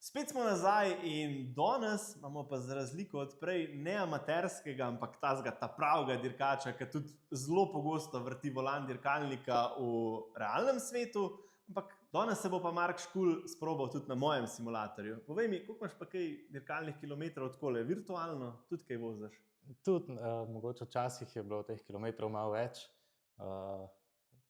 Spet smo nazaj in danes imamo pa za razliko od prej ne amaterskega, ampak ta pravega dirkača, ki tudi zelo pogosto vrti volan dirkalnika v realnem svetu, ampak danes se bo pa Mark Škulj sprobal tudi na mojem simulatorju. Povej mi, koliko imaš pa kaj dirkalnih kilometrov odkole, virtualno, tudi kaj voziš? Tudi, mogoče včasih je bilo teh kilometrov malo več.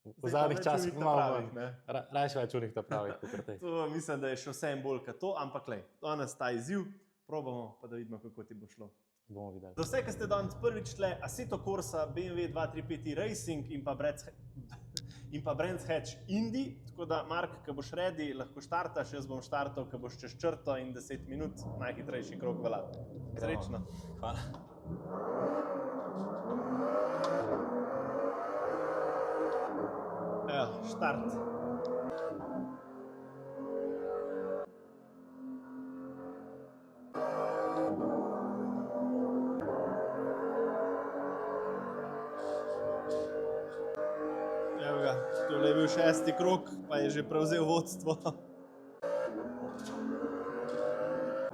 V zadnjih časih malo rajši več unih ta pravih, kot tej. To mislim, da je še vse en bolj kot to, ampak lej, danes ta izziv, probamo pa da vidimo, kako ti bo šlo. Bomo videli. Za vse, ki ste danes prvič tle, Assetto Corsa, BMW 235 Racing in pa Brands Hatch Indy, tako da Mark, ko boš ready, lahko štartaš, jaz bom štartal, ko boš čez črto in 10 minut, najhitrejši krog velja. Srečno. Hvala. Evo, štart. Evo ga, tole je bil 6. krog, pa je že prevzel vodstvo.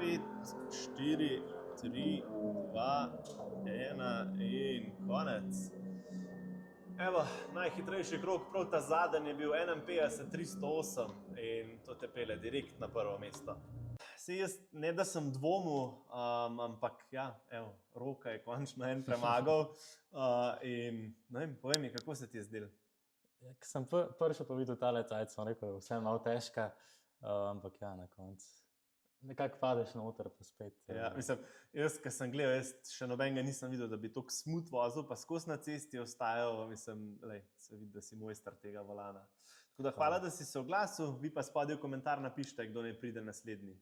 5, 4, 3, 2, 1 in konec. Evo, najhitrejši krog, prav ta zadnji je bil 51:308 in to te pele direkt na prvo mesto. Saj jaz, ne da sem dvomil, ampak ja, evo, Roka je končno en premagal in ne vem, povej mi, kako se ti je zdelo? Ko sem prvič pa videl tale cajt, sem rekel, da je vse malo težka, ampak ja, na koncu nekako padeš noter pa spet. Ja, mislim, jaz, ko sem gledal, jaz še nobenega nisem videl, da bi toliko smut vozil, pa skozi na cesti ostajal, mislim, lej, se vidi, da si mojster tega volana. Tako da hvala, da si se oglasil, vi pa spodaj v komentar napišite, kdo naj pride naslednji.